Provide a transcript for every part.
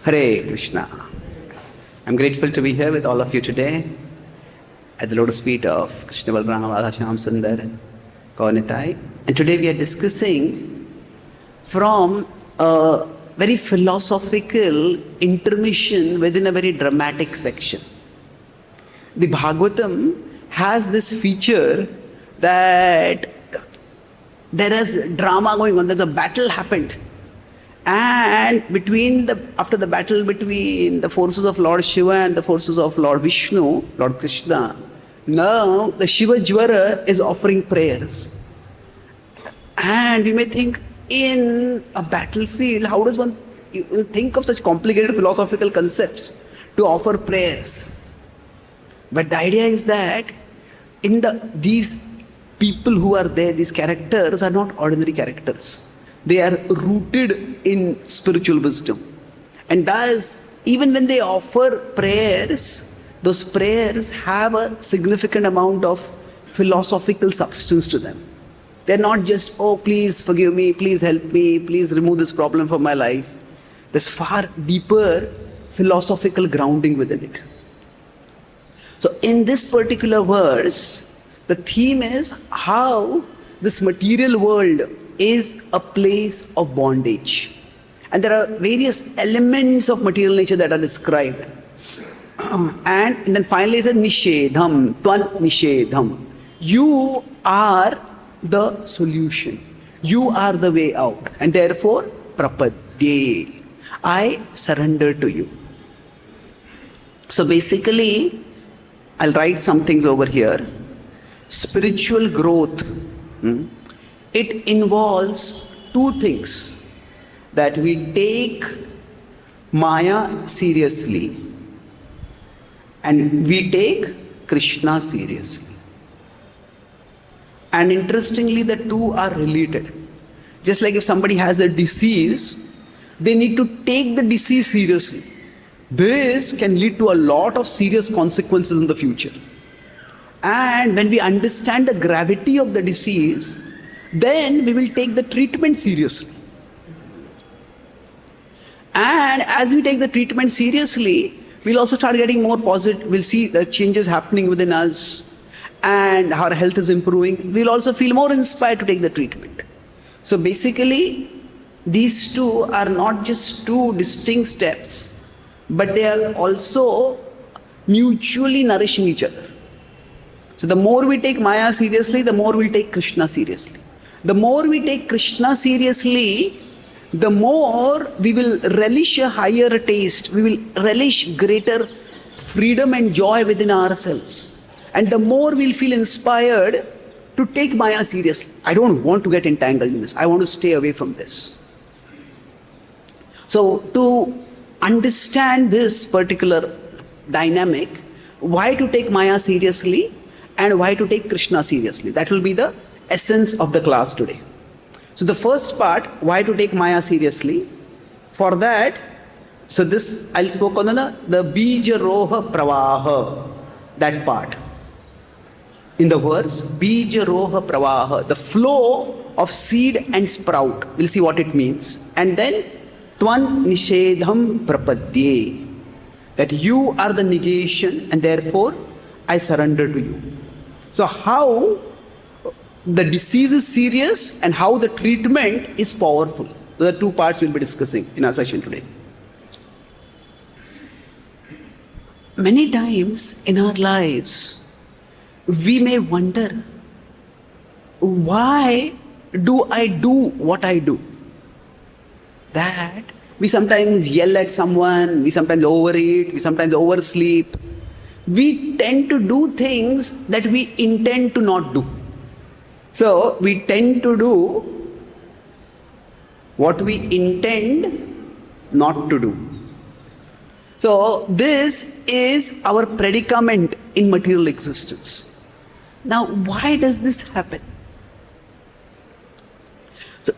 Hare Krishna. I'm grateful to be here with all of you today at the lotus feet of Krishna Balram, Radha Shyam Sundar, Kaunitai. And today we are discussing from a very philosophical intermission within a very dramatic section. The Bhagavatam has this feature that there is drama going on, there's a battle happened. And after the battle between the forces of Lord Shiva and the forces of Lord Vishnu, Lord Krishna, now the Shiva Jwara is offering prayers. And we may think, in a battlefield, how does one think of such complicated philosophical concepts to offer prayers? But the idea is that these people who are there, these characters are not ordinary characters. They are rooted in spiritual wisdom. And thus, even when they offer prayers, those prayers have a significant amount of philosophical substance to them. They're not just, oh, please forgive me, please help me, please remove this problem from my life. There's far deeper philosophical grounding within it. So in this particular verse, the theme is how this material world is a place of bondage. And there are various elements of material nature that are described. And then finally it says nishedham, tvan nishedham. You are the solution. You are the way out. And therefore, prapadye. I surrender to you. So basically, I'll write some things over here. Spiritual growth, it involves two things. That we take Maya seriously and we take Krishna seriously. And interestingly, the two are related. Just like if somebody has a disease, they need to take the disease seriously. This can lead to a lot of serious consequences in the future. And when we understand the gravity of the disease, then we will take the treatment seriously. And as we take the treatment seriously, we'll also start getting more positive. We'll see the changes happening within us and our health is improving. We'll also feel more inspired to take the treatment. So basically, these two are not just two distinct steps, but they are also mutually nourishing each other. So the more we take Maya seriously, the more we'll take Krishna seriously. The more we take Krishna seriously, the more we will relish a higher taste. We will relish greater freedom and joy within ourselves. And the more we'll feel inspired to take Maya seriously. I don't want to get entangled in this. I want to stay away from this. So to understand this particular dynamic, why to take Maya seriously and why to take Krishna seriously, that will be the essence of the class today. So the first part, why to take Maya seriously, for that, so this I'll spoke on the bija roha pravaha, that part. In the verse, bija roha pravaha, the flow of seed and sprout. We'll see what it means. And then, tvan nishedham prapadye, that you are the negation and therefore I surrender to you. So how the disease is serious and how the treatment is powerful. Those are two parts we'll be discussing in our session today. Many times in our lives, we may wonder, why do I do what I do? That we sometimes yell at someone, we sometimes overeat, we sometimes oversleep. We tend to do things that we intend to not do. So we tend to do what we intend not to do. So this is our predicament in material existence. Now, why does this happen? So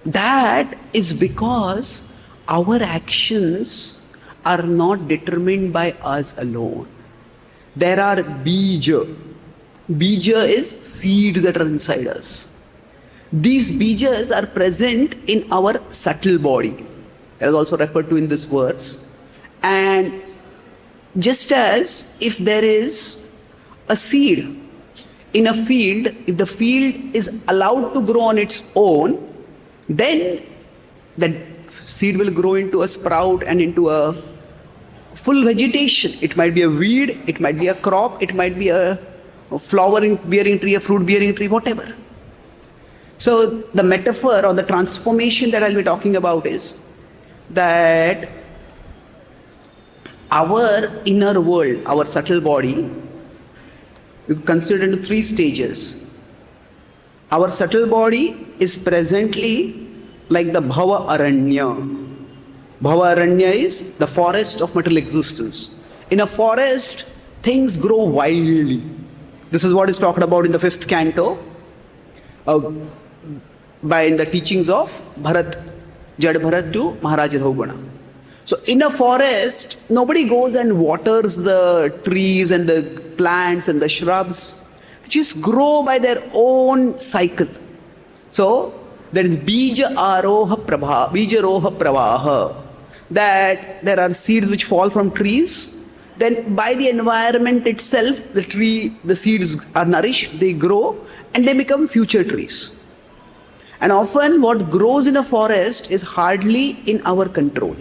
that is because our actions are not determined by us alone. There are bija. Bija is seeds that are inside us. These bijas are present in our subtle body. That is also referred to in this verse. And just as if there is a seed in a field, if the field is allowed to grow on its own, then that seed will grow into a sprout and into a full vegetation. It might be a weed, it might be a crop, it might be a flowering bearing tree, a fruit bearing tree, whatever. So the metaphor or the transformation that I'll be talking about is that our inner world, our subtle body, we consider it into 3 stages. Our subtle body is presently like the Bhava Aranya. Bhava Aranya is the forest of material existence. In a forest, things grow wildly. This is what is talked about in the 5th canto by the teachings of Bharat, Jad Bharat to Maharaj Rahugana. So in a forest, nobody goes and waters the trees and the plants and the shrubs. They just grow by their own cycle. So there is Bija Aroha Pravaha, that there are seeds which fall from trees. Then by the environment itself, the seeds are nourished, they grow, and they become future trees. And often what grows in a forest is hardly in our control.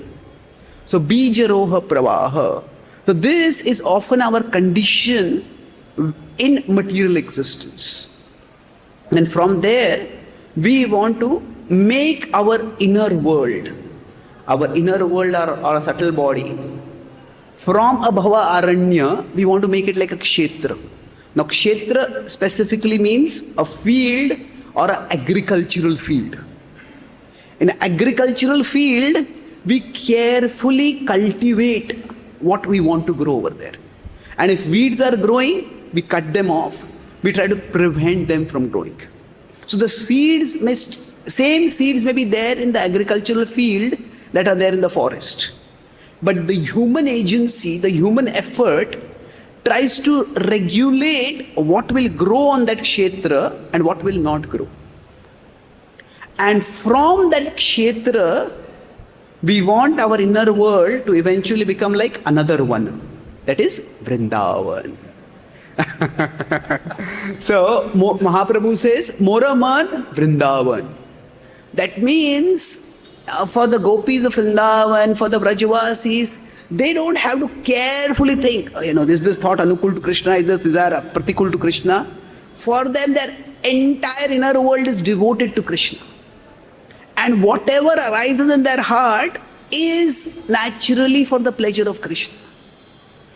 So Bijaroha Pravaha. So this is often our condition in material existence. And from there, we want to make our inner world or a subtle body, from a Bhava Aranya, we want to make it like a Kshetra. Now Kshetra specifically means a field or an agricultural field. In an agricultural field, we carefully cultivate what we want to grow over there. And if weeds are growing, we cut them off. We try to prevent them from growing. So the same seeds may be there in the agricultural field that are there in the forest. But the human agency, the human effort tries to regulate what will grow on that kshetra and what will not grow. And from that kshetra, we want our inner world to eventually become like another one. That is Vrindavan. So Mahaprabhu says, Moraman Vrindavan. That means for the gopis of Vrindavan, for the Vrajavasis, they don't have to carefully think, this thought anukul to Krishna, is this desire pratikul to Krishna. For them, their entire inner world is devoted to Krishna. And whatever arises in their heart is naturally for the pleasure of Krishna.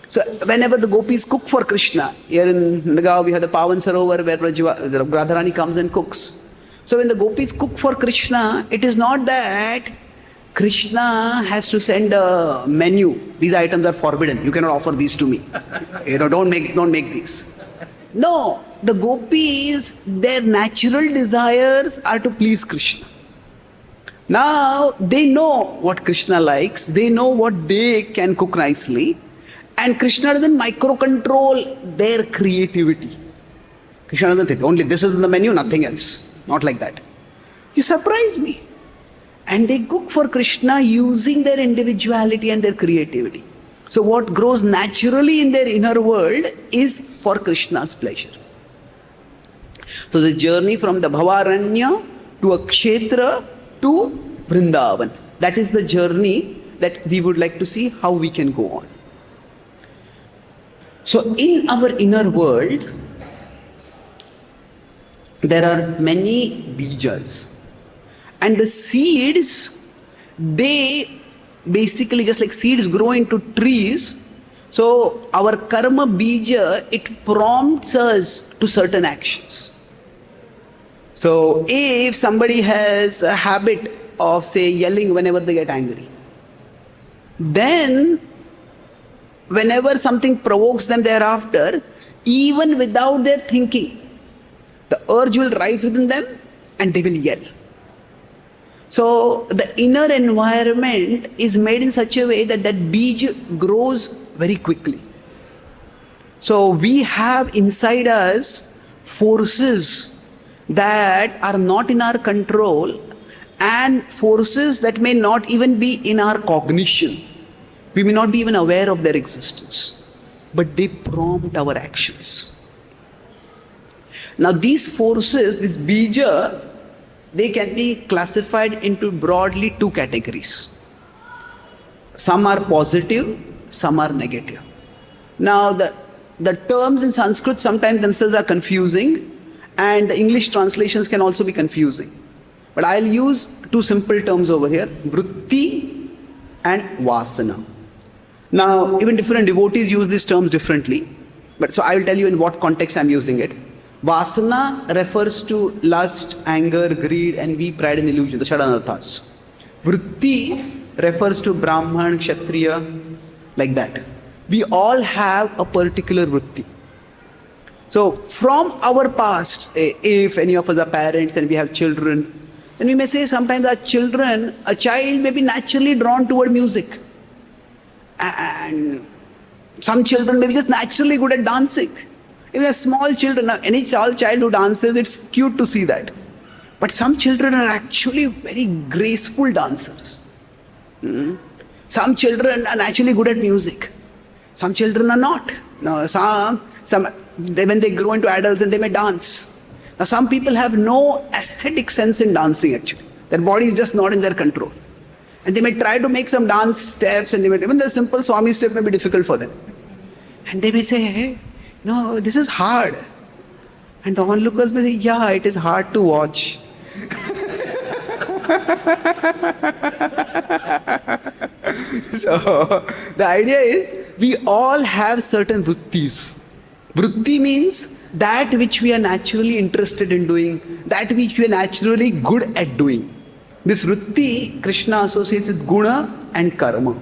So whenever the gopis cook for Krishna, here in Nagaon we have the Pavan Sarovar where Radharani comes and cooks. So when the gopis cook for Krishna, it is not that Krishna has to send a menu. These items are forbidden. You cannot offer these to me. Don't make these. No, the gopis, their natural desires are to please Krishna. Now they know what Krishna likes. They know what they can cook nicely. And Krishna doesn't micro-control their creativity. Krishna doesn't think, only this is in the menu, nothing else. Not like that. You surprise me. And they cook for Krishna using their individuality and their creativity. So what grows naturally in their inner world is for Krishna's pleasure. So the journey from the Bhavaranya to a Kshetra to Vrindavan. That is the journey that we would like to see how we can go on. So in our inner world, there are many bijas. And the seeds, they basically just like seeds grow into trees. So our karma bija, it prompts us to certain actions. So if somebody has a habit of, say, yelling whenever they get angry, then whenever something provokes them thereafter, even without their thinking, the urge will rise within them and they will yell. So the inner environment is made in such a way that that bij grows very quickly. So we have inside us forces that are not in our control, and forces that may not even be in our cognition. We may not be even aware of their existence, but they prompt our actions. Now these forces, this bija, they can be classified into broadly two categories. Some are positive, some are negative. Now the terms in Sanskrit sometimes themselves are confusing, and the English translations can also be confusing. But I'll use two simple terms over here, vritti and vasana. Now even different devotees use these terms differently, but so I will tell you in what context I'm using it. Vasana refers to lust, anger, greed, envy, pride and illusion, the Shadanarthas. Vritti refers to Brahman, Kshatriya, like that. We all have a particular vritti. So from our past, if any of us are parents and we have children, then we may say sometimes a child may be naturally drawn toward music. And some children may be just naturally good at dancing. If they're small children, any child who dances, it's cute to see that. But some children are actually very graceful dancers. Some children are naturally good at music. Some children are not. No, when they grow into adults and they may dance. Now some people have no aesthetic sense in dancing actually. Their body is just not in their control. And they may try to make some dance steps, and even the simple Swami step may be difficult for them. And they may say, hey, no, this is hard. And the onlookers may say, yeah, it is hard to watch. So the idea is we all have certain vrittis. Vritti means that which we are naturally interested in doing, that which we are naturally good at doing. This vritti, Krishna associates with guna and karma.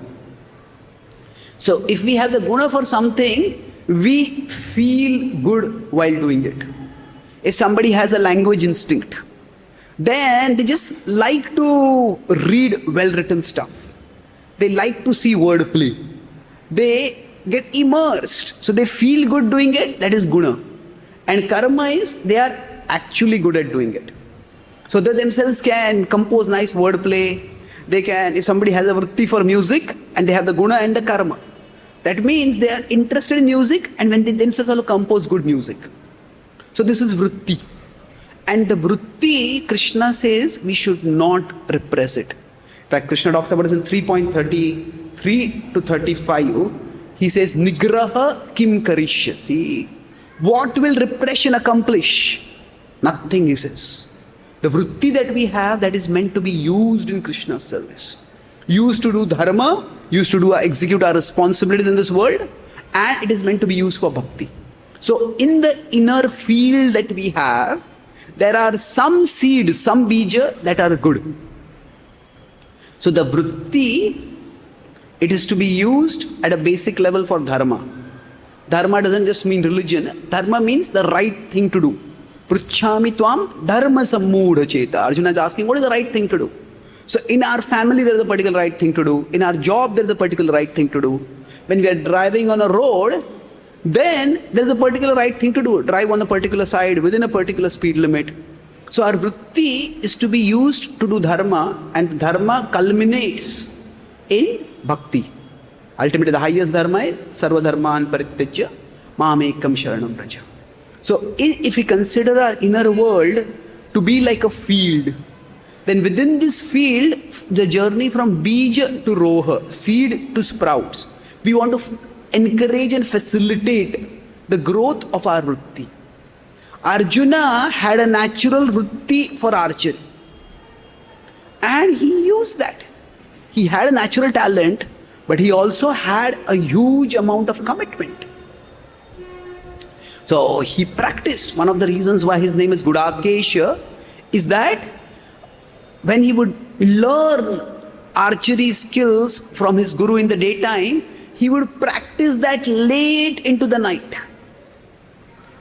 So if we have the guna for something, we feel good while doing it. If somebody has a language instinct, then they just like to read well-written stuff. They like to see wordplay. They get immersed. So they feel good doing it, that is guna. And karma is, they are actually good at doing it. So they themselves can compose nice wordplay. They can, if somebody has a vritti for music, and they have the guna and the karma, that means they are interested in music, and when they themselves also compose good music. So this is vritti. And the vritti, Krishna says, we should not repress it. In fact, Krishna talks about it in 3.33 to 35. He says, Nigraha kim karishyasi. What will repression accomplish? Nothing, he says. The vritti that we have, that is meant to be used in Krishna's service. Used to do dharma, used to execute our responsibilities in this world, and it is meant to be used for bhakti. So in the inner field that we have, there are some seeds, some bija that are good. So the vritti, it is to be used at a basic level for dharma. Dharma doesn't just mean religion. Dharma means the right thing to do. Pruchhami tvam dharma sammudha cheta. Arjuna is asking, what is the right thing to do? So in our family, there is a particular right thing to do. In our job, there is a particular right thing to do. When we are driving on a road, then there is a particular right thing to do. Drive on a particular side within a particular speed limit. So our vritti is to be used to do dharma, and dharma culminates in bhakti. Ultimately, the highest dharma is sarva dharman parityajya mamekam sharanam vraja. So if we consider our inner world to be like a field, then within this field, the journey from bija to roha, seed to sprouts, we want to encourage and facilitate the growth of our vritti. Arjuna had a natural vritti for archery, and he used that. He had a natural talent, but he also had a huge amount of commitment. So he practiced. One of the reasons why his name is Gudakesha is that when he would learn archery skills from his guru in the daytime, he would practice that late into the night.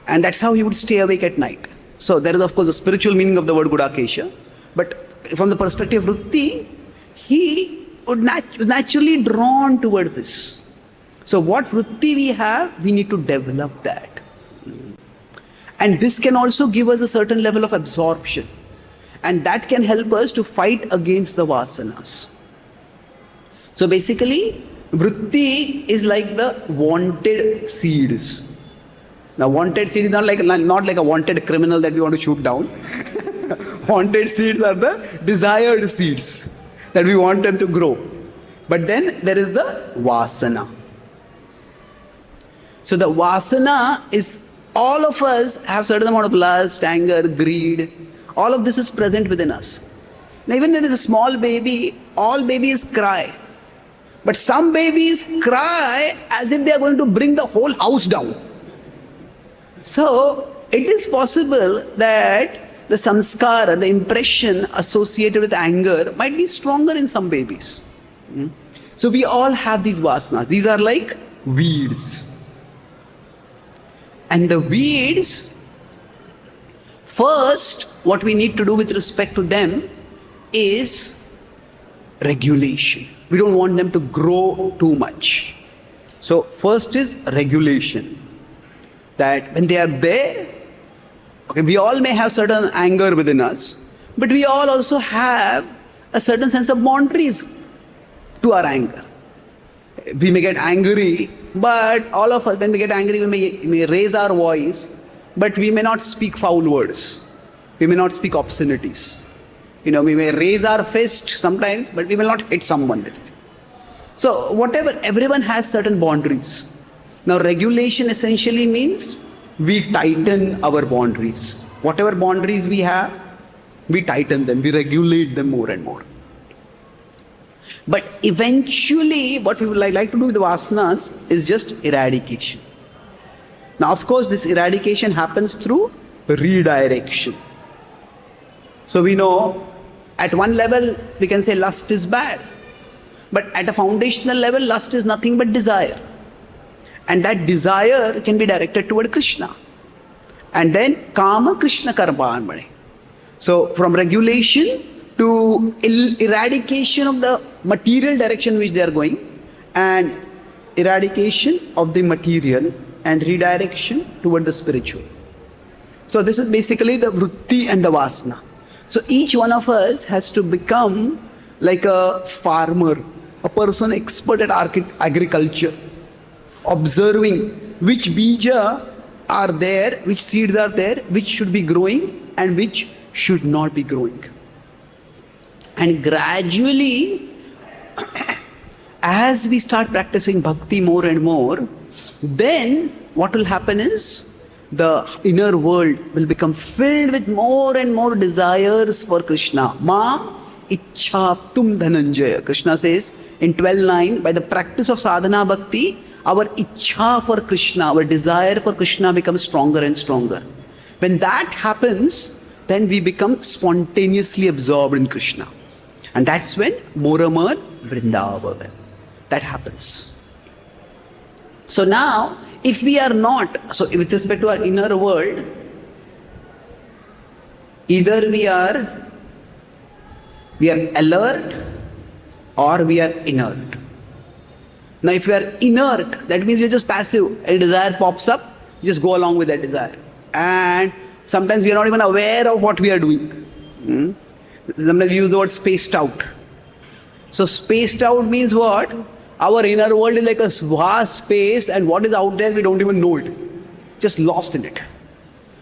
And that's how he would stay awake at night. So there is of course a spiritual meaning of the word Gudakesha, but from the perspective of vritti, he was naturally drawn toward this. So what vritti we have, we need to develop that. And this can also give us a certain level of absorption. And that can help us to fight against the vasanas. So basically, vritti is like the wanted seeds. Now, wanted seed is not like a wanted criminal that we want to shoot down. Wanted seeds are the desired seeds that we want them to grow. But then there is the vasana. So the vasana is, all of us have certain amount of lust, anger, greed. All of this is present within us. Now even when there is a small baby, all babies cry. But some babies cry as if they are going to bring the whole house down. So it is possible that the samskara, the impression associated with anger might be stronger in some babies. So we all have these vasanas. These are like weeds. And the weeds, first, what we need to do with respect to them is regulation. We don't want them to grow too much. So first is regulation. That when they are there, okay, we all may have certain anger within us, but we all also have a certain sense of boundaries to our anger. We may get angry, but all of us, when we get angry, we may raise our voice, but we may not speak foul words. We may not speak obscenities. We may raise our fist sometimes, but we will not hit someone with it. So whatever, everyone has certain boundaries. Now regulation essentially means we tighten our boundaries. Whatever boundaries we have, we tighten them, we regulate them more and more. But eventually, what we would like to do with the vasanas is just eradication. Now, of course, this eradication happens through redirection. So we know at one level, we can say lust is bad. But at a foundational level, lust is nothing but desire. And that desire can be directed toward Krishna. And then Kama Krishna Karma. So from regulation to eradication of the material direction which they are going, and eradication of the material and redirection toward the spiritual. So this is basically the vritti and the vasana. So each one of us has to become like a farmer, a person expert at agriculture, observing which bija are there, which seeds are there, which should be growing and which should not be growing. And gradually, as we start practicing bhakti more and more, then what will happen is the inner world will become filled with more and more desires for Krishna. Mam ichhaptum dhananjaya. Krishna says in 12:9, by the practice of sadhana bhakti, our ichha for Krishna, our desire for Krishna becomes stronger and stronger. When that happens, then we become spontaneously absorbed in Krishna. And that's when Moraman Vrindavan. That happens. So now, if we are not, so with respect to our inner world, either we are alert or we are inert. Now if you are inert, that means you're just passive. A desire pops up, you just go along with that desire. And sometimes we are not even aware of what we are doing. Sometimes we use the word spaced out. So spaced out means what? Our inner world is like a vast space, and what is out there we don't even know it. Just lost in it.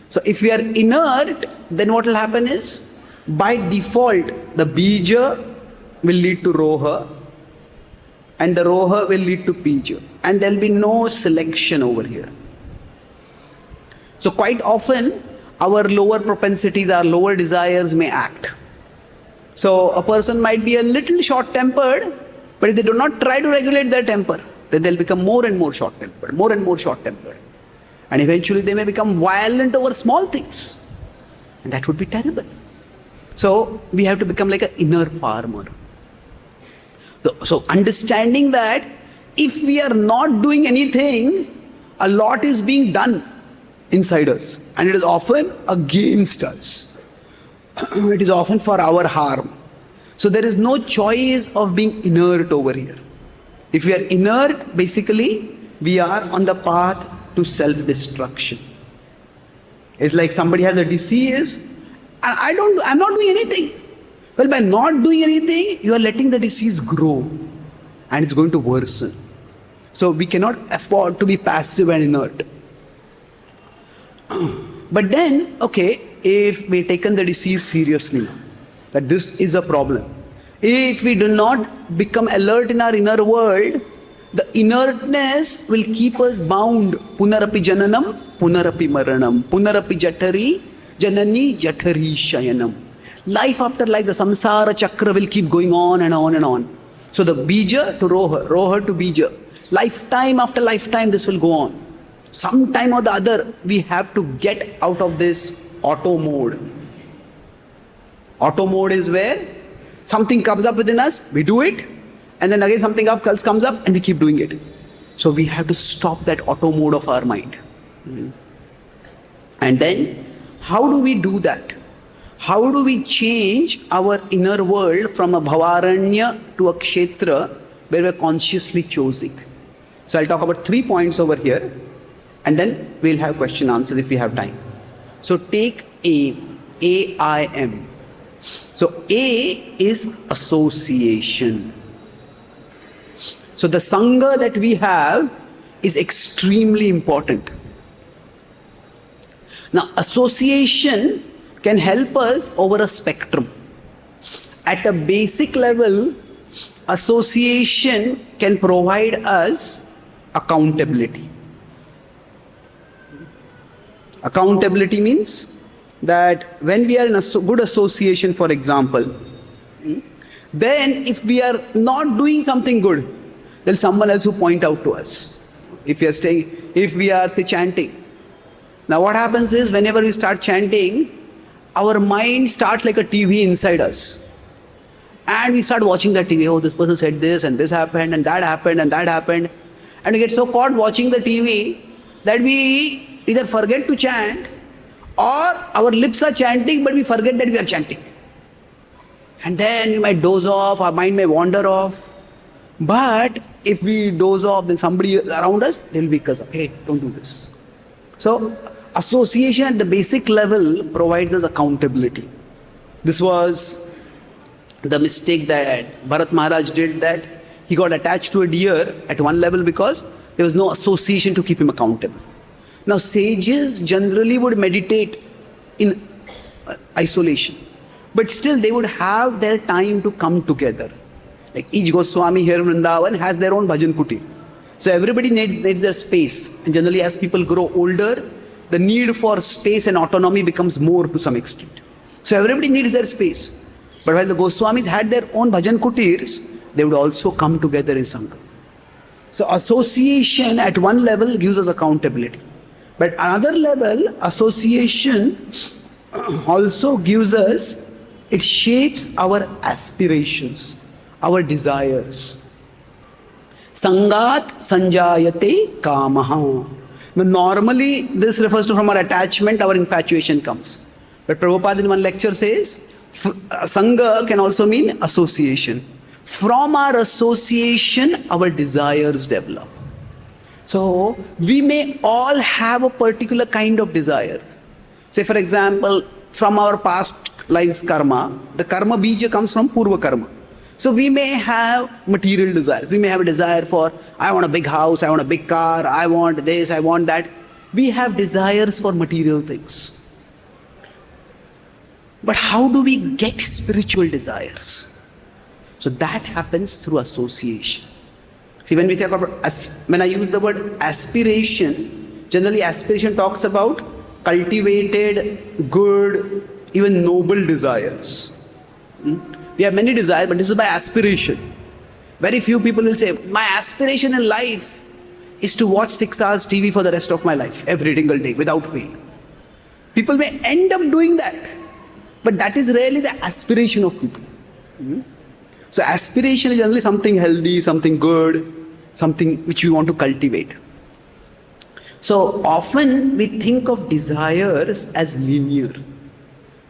So if we are inert, then what will happen is, by default, the bija will lead to roha, and the roha will lead to pija. And there will be no selection over here. So quite often, our lower propensities, our lower desires may act. So a person might be a little short-tempered, but if they do not try to regulate their temper, then they'll become more and more short-tempered, more and more short-tempered. And eventually they may become violent over small things. And that would be terrible. So we have to become like an inner farmer. So understanding that if we are not doing anything, a lot is being done inside us. And it is often against us. It is often for our harm. So there is no choice of being inert over here. If we are inert, basically, we are on the path to self-destruction. It's like somebody has a disease And I'm not doing anything. Well, by not doing anything, you are letting the disease grow and it's going to worsen. So we cannot afford to be passive and inert. But then, okay, if we taken the disease seriously, that this is a problem. If we do not become alert in our inner world, the inertness will keep us bound. Punarapi jananam, punarapi maranam, punarapi jatari, janani jatari shayanam. Life after life, the samsara chakra will keep going on and on and on. So the bija to roha, roha to bija. Lifetime after lifetime, this will go on. Sometime or the other, we have to get out of this auto mode. Auto mode is where something comes up within us, we do it, and then again something else comes up and we keep doing it. So we have to stop that auto mode of our mind. And then, how do we do that? How do we change our inner world from a bhavaranya to a kshetra where we're consciously choosing? So I'll talk about 3 points over here, and then we'll have question answers if we have time. So take aim, A-I-M. So A is association. So the sangha that we have is extremely important. Now association can help us over a spectrum. At a basic level, association can provide us accountability. Accountability means that when we are in a good association, for example, then if we are not doing something good, there's someone else who point out to us. If we are say chanting. Now what happens is whenever we start chanting, our mind starts like a TV inside us. And we start watching that TV. Oh, this person said this and this happened and that happened and that happened. And we get so caught watching the TV that we either forget to chant or our lips are chanting but we forget that we are chanting. And then we might doze off, our mind may wander off. But if we doze off, then somebody around us, they'll wake us up. Hey, don't do this. So association at the basic level provides us accountability. This was the mistake that Bharat Maharaj did, that he got attached to a deer at one level because there was no association to keep him accountable. Now sages generally would meditate in isolation, but still they would have their time to come together. Like each Goswami here in Vrindavan has their own bhajan kutir. So everybody needs their space, and generally as people grow older, the need for space and autonomy becomes more to some extent. So everybody needs their space. But while the Goswamis had their own bhajan kutirs, they would also come together in Sangha. So association at one level gives us accountability. But another level, association also gives us, it shapes our aspirations, our desires. Sangat sanjayate kamaha. Normally, this refers to from our attachment, our infatuation comes. But Prabhupada in one lecture says, Sangha can also mean association. From our association, our desires develop. So, we may all have a particular kind of desires. Say for example, from our past life's karma, the karma bija comes from purva karma. So we may have material desires. We may have a desire for, I want a big house, I want a big car, I want this, I want that. We have desires for material things. But how do we get spiritual desires? So that happens through association. See, when we talk about, when I use the word aspiration, generally aspiration talks about cultivated, good, even noble desires. We have many desires, but this is by aspiration. Very few people will say, my aspiration in life is to watch 6 hours TV for the rest of my life, every single day, without fail. People may end up doing that, but that is rarely the aspiration of people. So aspiration is generally something healthy, something good, something which we want to cultivate. So often we think of desires as linear.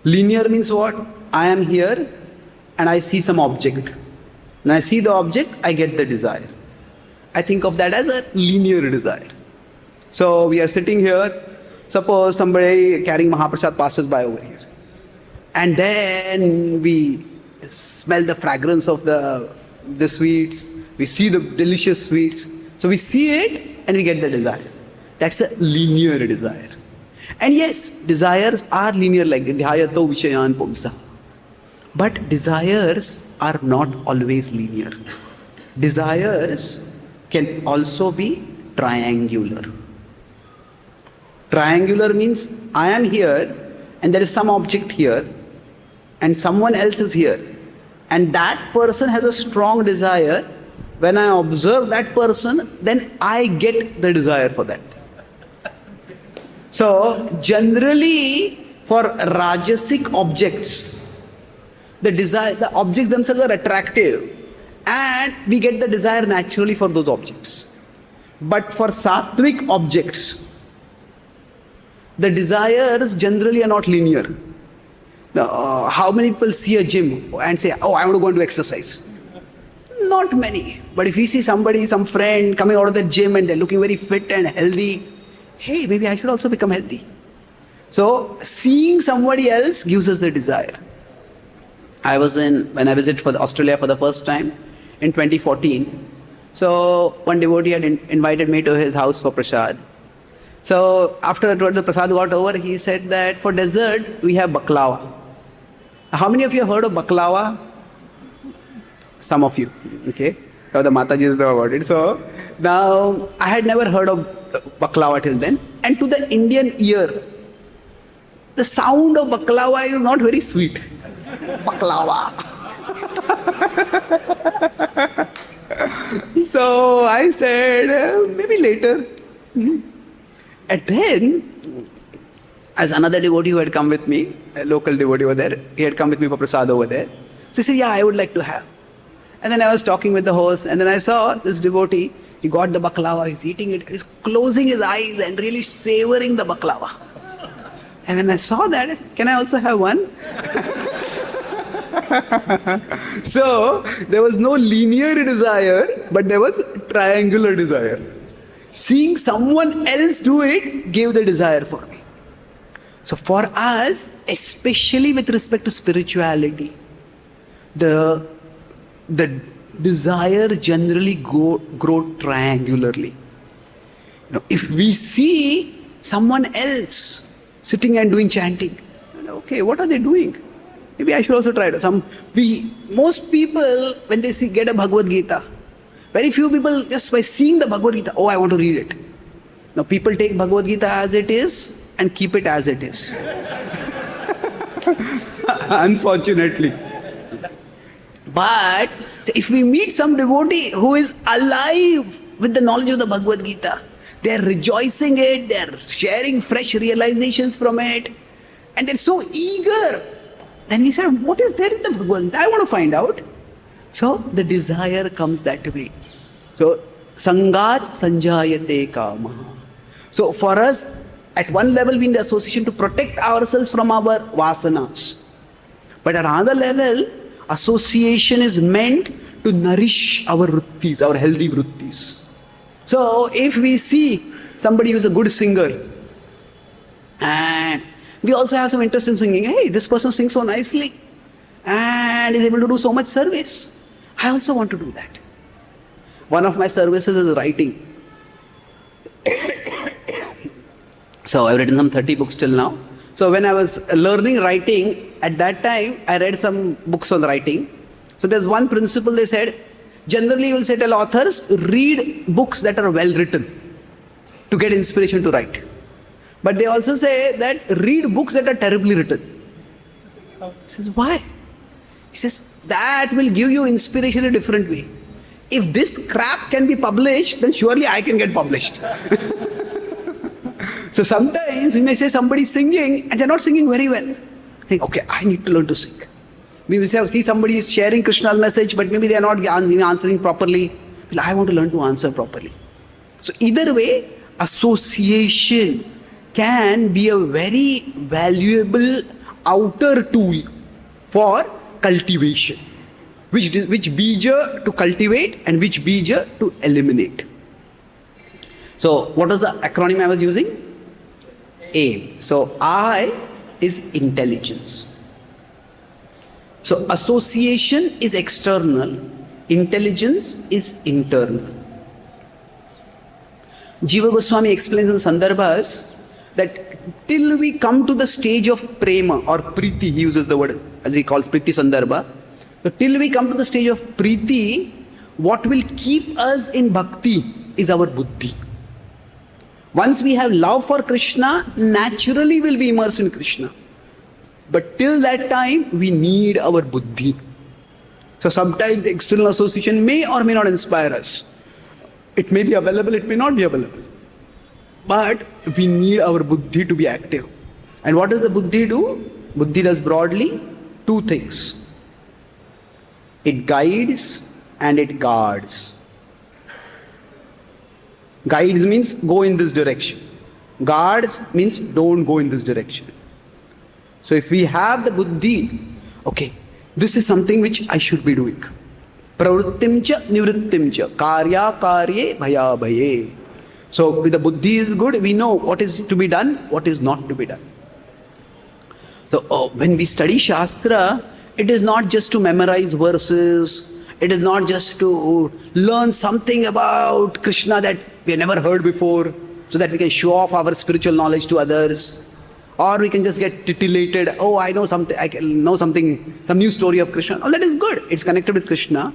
Linear means what? I am here and I see some object. When I see the object, I get the desire. I think of that as a linear desire. So we are sitting here, suppose somebody carrying Mahaprasad passes by over here. And then we smell the fragrance of the sweets. We see the delicious sweets. So we see it and we get the desire. That's a linear desire. And yes, desires are linear like dhyato vishayan pumsa. But desires are not always linear. Desires can also be triangular. Triangular means I am here and there is some object here and someone else is here. And that person has a strong desire. When I observe that person, then I get the desire for that. So generally for rajasic objects, the objects themselves are attractive and we get the desire naturally for those objects. But for sattvic objects, the desires generally are not linear. Now, how many people see a gym and say, oh, I want to go into exercise? Not many. But if we see somebody, some friend coming out of the gym and they're looking very fit and healthy, hey, maybe I should also become healthy. So seeing somebody else gives us the desire. When I visited for Australia for the first time in 2014, so one devotee had invited me to his house for prasad. So after the prasad got over, he said that for dessert, we have baklava. How many of you have heard of baklava? Some of you, okay? Now the Matajis know about it. So now I had never heard of baklava till then. And to the Indian ear, the sound of baklava is not very sweet. Baklava. So I said, maybe later. And then, as another devotee who had come with me, a local devotee over there, he had come with me for prasad over there. So he said, yeah, I would like to have. And then I was talking with the host, and then I saw this devotee, he got the baklava, he's eating it, he's closing his eyes and really savoring the baklava. And when I saw that, can I also have one? So, there was no linear desire, but there was triangular desire. Seeing someone else do it gave the desire for me. So for us, especially with respect to spirituality, the desire generally grow triangularly. If we see someone else sitting and doing chanting, okay, what are they doing? Maybe I should also try it. Most people, when they get a Bhagavad Gita, very few people, just by seeing the Bhagavad Gita, oh, I want to read it. Now people take Bhagavad Gita as it is and keep it as it is. Unfortunately. But if we meet some devotee who is alive with the knowledge of the Bhagavad Gita, they are rejoicing it, they are sharing fresh realizations from it, and they're so eager. Then we said, what is there in the Bhagavad Gita? I want to find out. So the desire comes that way. So sangat sanjayate kama. So for us, at one level we need association to protect ourselves from our vasanas. But at another level, association is meant to nourish our vrittis, our healthy vrittis. So if we see somebody who is a good singer, and we also have some interest in singing, hey, this person sings so nicely and is able to do so much service, I also want to do that. One of my services is writing. So I've written some 30 books till now. So when I was learning writing, at that time, I read some books on writing. So there's one principle they said, generally you will say tell authors, read books that are well written to get inspiration to write. But they also say that read books that are terribly written. He says, why? He says, that will give you inspiration in a different way. If this crap can be published, then surely I can get published. So sometimes we may say somebody's singing and they're not singing very well. Think, okay, I need to learn to sing. We will see somebody is sharing Krishna's message, but maybe they are not answering properly. Well, I want to learn to answer properly. So either way, association can be a very valuable outer tool for cultivation. Which bija to cultivate and which bija to eliminate. So what was the acronym I was using? AIM. So I is intelligence. So association is external, intelligence is internal. Jiva Goswami explains in Sandarbhas that till we come to the stage of prema or priti, he uses the word as he calls priti Sandarbha. So till we come to the stage of priti, what will keep us in bhakti is our buddhi. Once we have love for Krishna, naturally we'll be immersed in Krishna. But till that time, we need our buddhi. So sometimes external association may or may not inspire us. It may be available, it may not be available. But we need our buddhi to be active. And what does the buddhi do? Buddhi does broadly two things. It guides and it guards. Guides means go in this direction. Guards means don't go in this direction. So if we have the buddhi, okay, this is something which I should be doing. Pravrittimcha nivrittimcha karya karye bhaya bhaye. So with the buddhi is good, we know what is to be done, what is not to be done. So when we study Shastra, it is not just to memorize verses, it is not just to learn something about Krishna that we have never heard before, so that we can show off our spiritual knowledge to others. Or we can just get titillated, oh, I know something, I can know something, some new story of Krishna. Oh, that is good, it's connected with Krishna.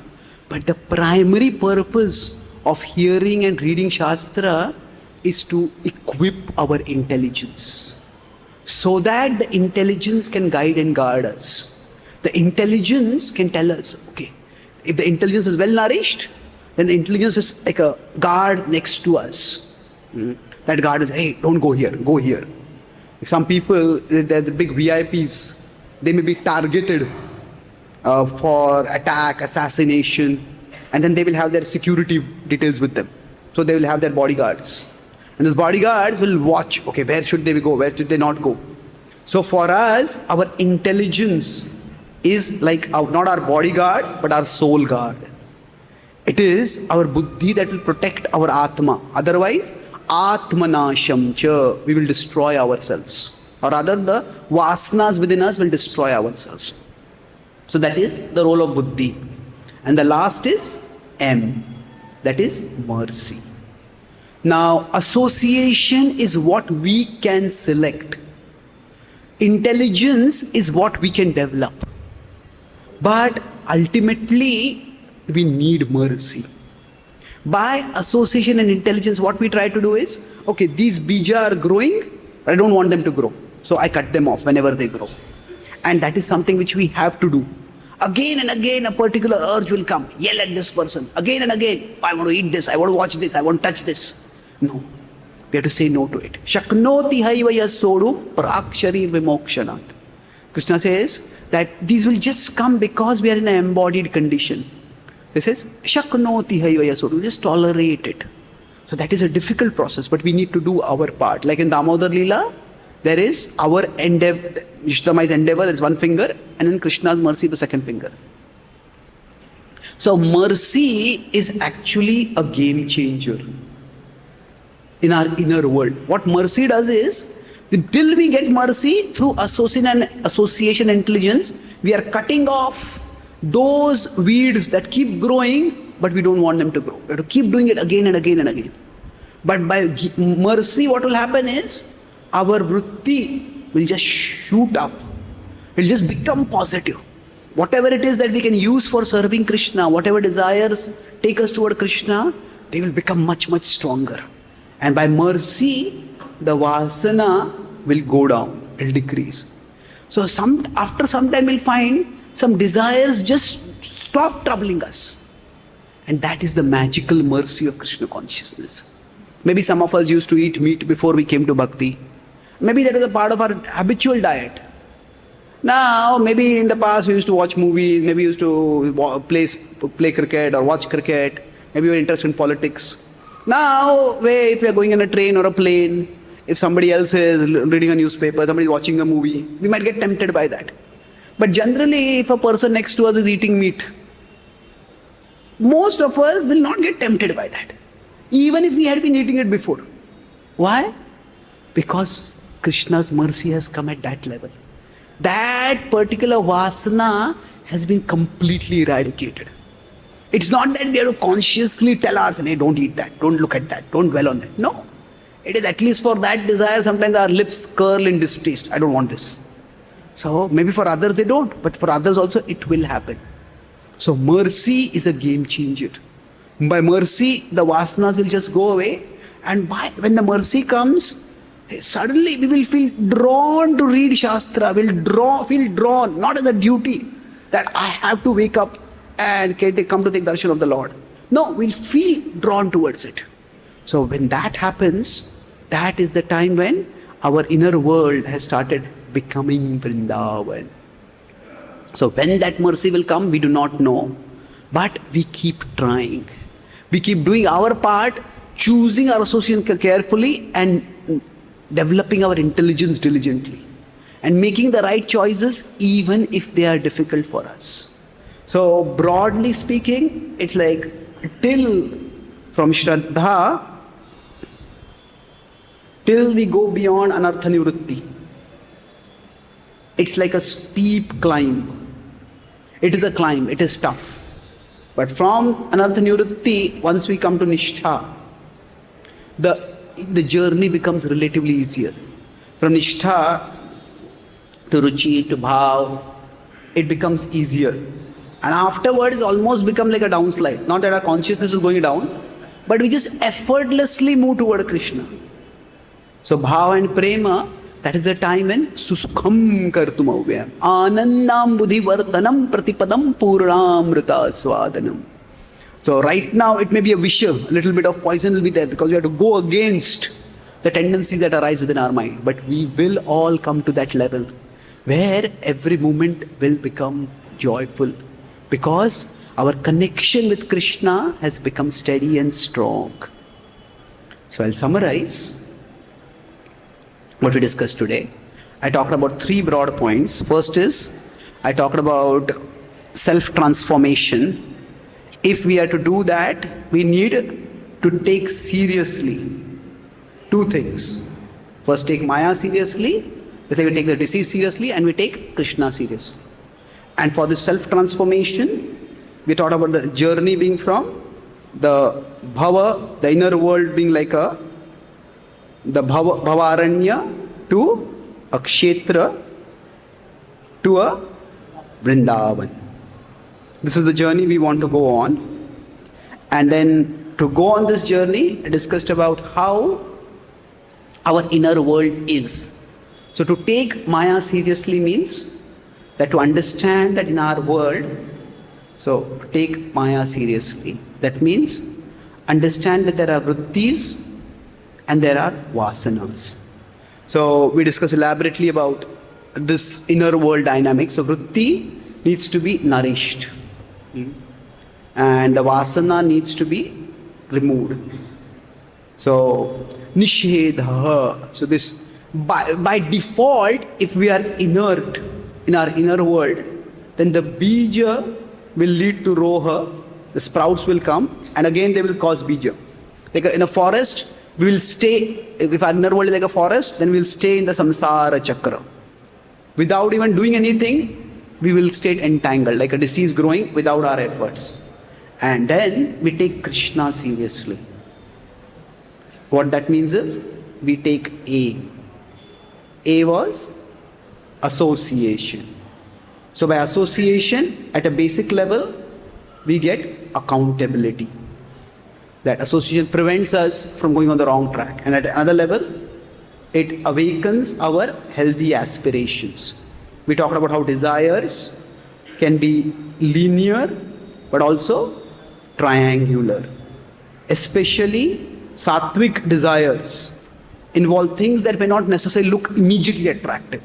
But the primary purpose of hearing and reading Shastra is to equip our intelligence, so that the intelligence can guide and guard us. The intelligence can tell us, okay, if the intelligence is well nourished, then the intelligence is like a guard next to us. That guard is, hey, don't go here, go here. Some people, they're the big VIPs, they may be targeted for attack, assassination, and then they will have their security details with them. So they will have their bodyguards. And those bodyguards will watch, okay, where should they go, where should they not go. So for us, our intelligence is like not our bodyguard, but our soul guard. It is our buddhi that will protect our atma. Otherwise, atmanasham cha, we will destroy ourselves. Or rather, the vasanas within us will destroy ourselves. So that is the role of buddhi. And the last is M, that is mercy. Now, association is what we can select. Intelligence is what we can develop. But ultimately, we need mercy. By association and intelligence, what we try to do is, okay, these bija are growing, but I don't want them to grow. So I cut them off whenever they grow. And that is something which we have to do. Again and again, a particular urge will come. Yell at this person. Again and again, I want to eat this, I want to watch this, I want to touch this. No. We have to say no to it. Shaknoti haiva yasodu prakshari vimokshanat. Krishna says that these will just come because we are in an embodied condition. He says, Shaknoti haiva yasodu, just tolerate it. So that is a difficult process, but we need to do our part. Like in Damodar Leela, there is our endeavor, Yashodama's endeavor, that's one finger, and then Krishna's mercy, the second finger. So mercy is actually a game changer in our inner world. What mercy does is, till we get mercy through association intelligence, we are cutting off those weeds that keep growing, but we don't want them to grow. We have to keep doing it again and again and again. But by mercy, what will happen is, our vritti will just shoot up. It will just become positive. Whatever it is that we can use for serving Krishna, whatever desires take us toward Krishna, they will become much, much stronger. And by mercy, the vasana will go down, it will decrease. So after some time we'll find some desires just stop troubling us. And that is the magical mercy of Krishna consciousness. Maybe some of us used to eat meat before we came to bhakti. Maybe that is a part of our habitual diet. Now, maybe in the past we used to watch movies, maybe we used to play cricket or watch cricket, maybe we were interested in politics. Now, if we are going in a train or a plane, if somebody else is reading a newspaper, somebody is watching a movie, we might get tempted by that. But generally, if a person next to us is eating meat, most of us will not get tempted by that, even if we had been eating it before. Why? Because Krishna's mercy has come at that level. That particular vasana has been completely eradicated. It's not that they have to consciously tell us, hey, don't eat that, don't look at that, don't dwell on that. No. It is at least for that desire, sometimes our lips curl in distaste. I don't want this. So maybe for others they don't, but for others also it will happen. So mercy is a game changer. By mercy, the vasanas will just go away. And when the mercy comes, suddenly we will feel drawn to read Shastra, feel drawn, not as a duty that I have to wake up and come to take darshan of the Lord. No, we'll feel drawn towards it. So when that happens, that is the time when our inner world has started becoming Vrindavan. So when that mercy will come, we do not know, but we keep trying. We keep doing our part, choosing our association carefully and developing our intelligence diligently and making the right choices even if they are difficult for us. So broadly speaking, it's like from Shraddha till we go beyond Anartha Nivritti. It's like a steep climb. It is a climb, it is tough. But from Anartha Nivritti, once we come to Nishtha, the journey becomes relatively easier. From Nishtha to Ruchi to Bhav, it becomes easier. And afterwards, it almost becomes like a downslide. Not that our consciousness is going down, but we just effortlessly move toward Krishna. So Bhava and Prema, that is the time when Susukham Kartum Avyam Anandam Buddhi Vartanam Pratipadam Purnamrita Swadanam. So right now it may be a visham, a little bit of poison will be there because we have to go against the tendencies that arise within our mind. But we will all come to that level where every moment will become joyful because our connection with Krishna has become steady and strong. So I'll summarize what we discussed today. I talked about 3 broad points. First is, I talked about self-transformation. If we are to do that, we need to take seriously 2 things. First, take Maya seriously. We take the disease seriously, and we take Krishna seriously. And for this self-transformation, we talked about the journey being from the bhava, the inner world being like the bhavaranya to a kshetra to a Vrindavan. This is the journey we want to go on. And then to go on this journey, I discussed about how our inner world is. So to take Maya seriously means that to understand that in our world, so take Maya seriously. That means understand that there are vrittis and there are vasanas. So we discussed elaborately about this inner world dynamic. So vritti needs to be nourished. And the vasana needs to be removed. So nishedha. So this by default, if we are inert in our inner world, then the bija will lead to roha, the sprouts will come, and again they will cause bija. Like in a forest, we will stay, if our inner world is like a forest, then we will stay in the samsara chakra. Without even doing anything, we will stay entangled, like a disease growing without our efforts. And then we take Krishna seriously. What that means is, we take A. A was association. So by association, at a basic level, we get accountability. That association prevents us from going on the wrong track. And at another level, it awakens our healthy aspirations. We talked about how desires can be linear, but also triangular. Especially sattvic desires involve things that may not necessarily look immediately attractive.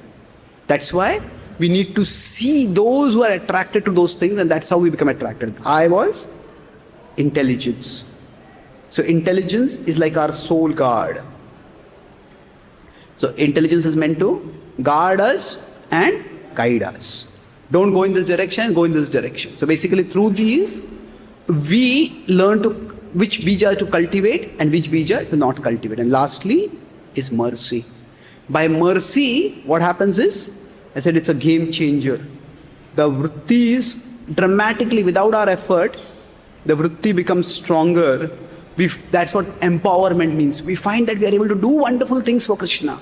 That's why we need to see those who are attracted to those things, and that's how we become attracted. I was intelligence. So intelligence is like our soul guard. So intelligence is meant to guard us and guide us. Don't go in this direction, go in this direction. So basically through these, we learn to which bija to cultivate and which bija to not cultivate. And lastly is mercy. By mercy, what happens is, I said it's a game changer. the vritti is dramatically, without our effort, the vritti becomes stronger. That's what empowerment means. We find that we are able to do wonderful things for Krishna.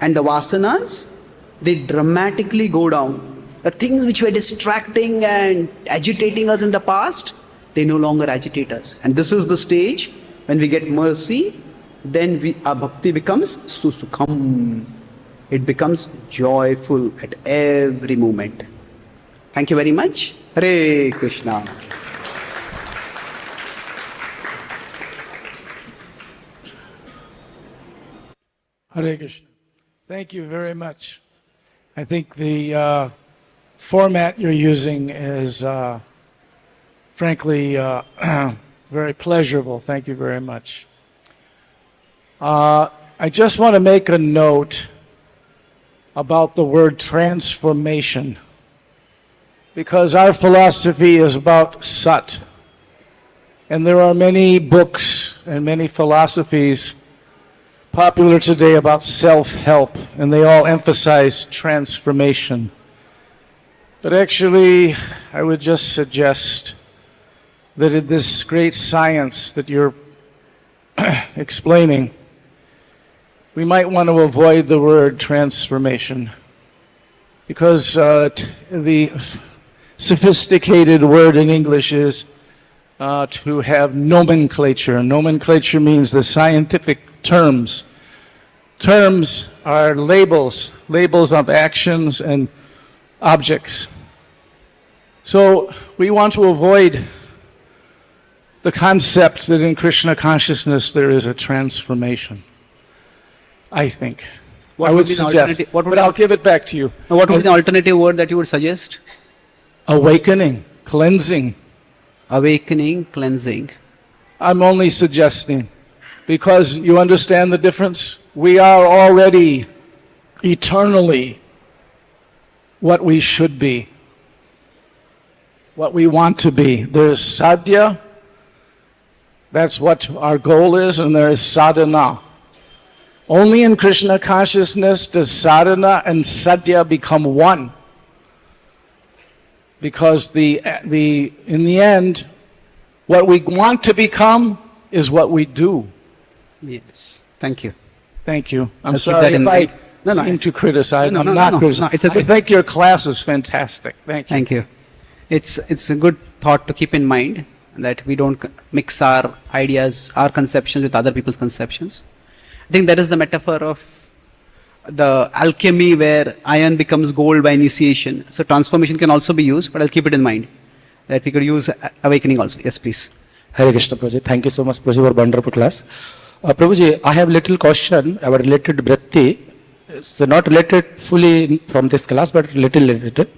And the vasanas, they dramatically go down. The things which were distracting and agitating us in the past, they no longer agitate us. And this is the stage when we get mercy, then our bhakti becomes susukham. It becomes joyful at every moment. Thank you very much. Hare Krishna. Hare Krishna. Thank you very much. I think the format you're using is frankly very pleasurable. Thank you very much. I just want to make a note about the word transformation, because our philosophy is about sat. And there are many books and many philosophies popular today about self-help, and they all emphasize transformation. But actually, I would just suggest that in this great science that you're explaining, we might want to avoid the word transformation, because the sophisticated word in English is to have nomenclature. Nomenclature means the scientific terms. Terms are labels of actions and objects. So we want to avoid the concept that in Krishna consciousness there is a transformation, I think. I would suggest, but I'll give it back to you. What would be the alternative word that you would suggest? Awakening, cleansing. Awakening, cleansing. I'm only suggesting, because you understand the difference? We are already eternally what we should be, what we want to be. There's sadhya, that's what our goal is, and there is sadhana. Only in Krishna consciousness does sadhana and sadhya become one. Because in the end, what we want to become is what we do. Yes. Thank you. Thank you. I'm sorry if I seem to criticize. I'm not criticizing. I think your class is fantastic. Thank you. Thank you. It's a good thought to keep in mind, that we don't mix our ideas, our conceptions with other people's conceptions. I think that is the metaphor of the alchemy where iron becomes gold by initiation. So transformation can also be used, but I'll keep it in mind that we could use awakening also. Yes, please. Hare Krishna, Prabhuji. Thank you so much, Prabhuji, for wonderful class. Prabhuji, I have little question about related to Bhakti. It's not related fully from this class, but little related.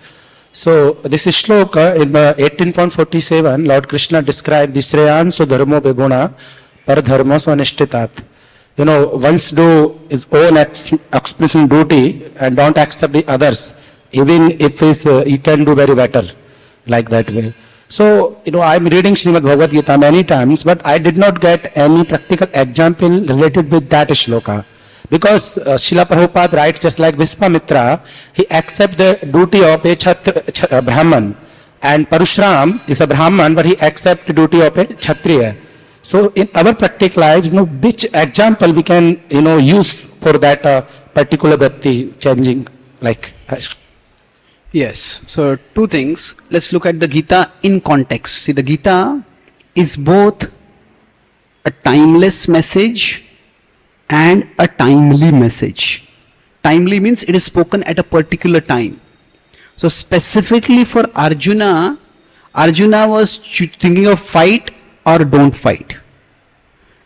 So this is shloka in 18.47, Lord Krishna described the Shreyanso dharmo beguna par dharmo swanishtitat. Once do his own expression duty and don't accept the others, even if he can do very better, like that way. So, I'm reading Srimad Bhagavad Gita many times, but I did not get any practical example related with that shloka. Because Srila Prabhupada writes just like Vishwamitra, he accepts the duty of a Brahman. And Parashuram is a Brahman, but he accepts the duty of a Kshatriya. So in our practical lives, which example we can, use for that particular bhakti changing, like? Yes. So two things. Let's look at the Gita in context. See, the Gita is both a timeless message and a timely message. Timely means it is spoken at a particular time. So specifically for Arjuna, Arjuna was thinking of fight or don't fight.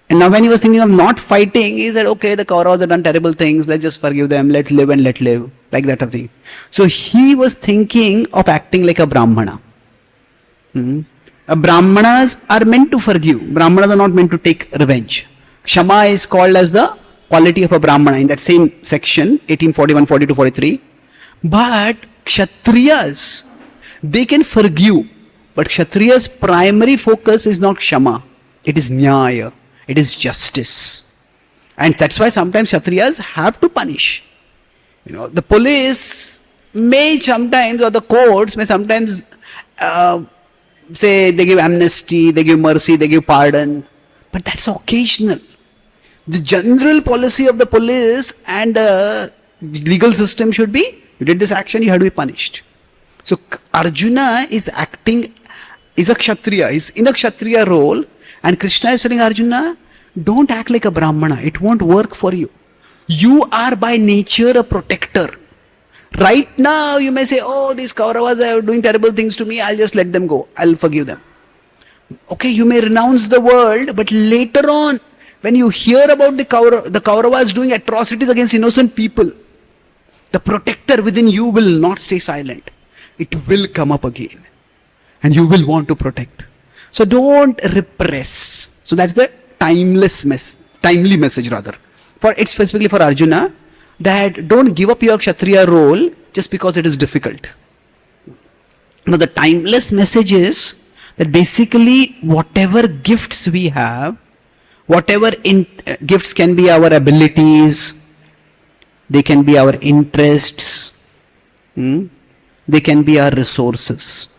And now when he was thinking of not fighting, he said, okay, the Kauravas have done terrible things, let's just forgive them, let live and let live, like that of thing. So he was thinking of acting like a Brahmana. Brahmanas are meant to forgive. Brahmanas are not meant to take revenge. Kshama is called as the quality of a Brahmana in that same section, 1841, 42, 43. But Kshatriyas, they can forgive. But Kshatriya's primary focus is not Kshama. It is Nyaya. It is justice. And that's why sometimes Kshatriyas have to punish. The police may sometimes, or the courts may sometimes say they give amnesty, they give mercy, they give pardon, but that's occasional. The general policy of the police and the legal system should be, you did this action, you have to be punished. So Arjuna is acting, is a Kshatriya, is in a Kshatriya role, and Krishna is telling Arjuna, don't act like a Brahmana, it won't work for you. You are by nature a protector. Right now you may say, oh, these Kauravas are doing terrible things to me, I'll just let them go, I'll forgive them. Okay, you may renounce the world, but later on, when you hear about the Kauravas doing atrocities against innocent people, the protector within you will not stay silent. It will come up again. And you will want to protect. So don't repress. So that's the timely message rather. For it's specifically for Arjuna, that don't give up your Kshatriya role just because it is difficult. Now the timeless message is that basically whatever gifts we have, whatever gifts can be our abilities, they can be our interests, they can be our resources.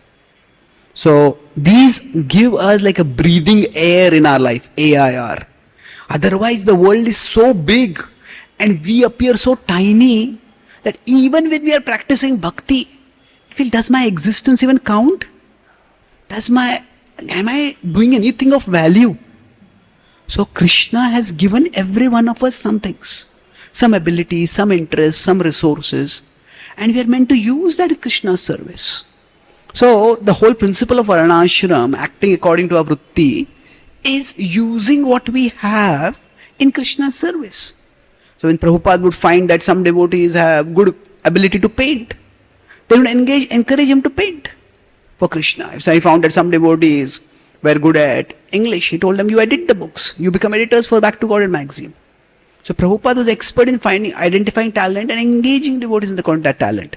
So these give us like a breathing air in our life, AIR. Otherwise the world is so big and we appear so tiny that even when we are practicing bhakti, I feel, does my existence even count? Am I doing anything of value? So Krishna has given every one of us some things, some abilities, some interests, some resources, and we are meant to use that in Krishna's service. So the whole principle of Varnashram, acting according to our vritti, is using what we have in Krishna's service. So when Prabhupada would find that some devotees have good ability to paint, they would encourage him to paint for Krishna. If I found that some devotees were good at English, he told them, you edit the books, you become editors for Back to God magazine. So Prabhupada was expert in identifying talent and engaging devotees in the contact talent.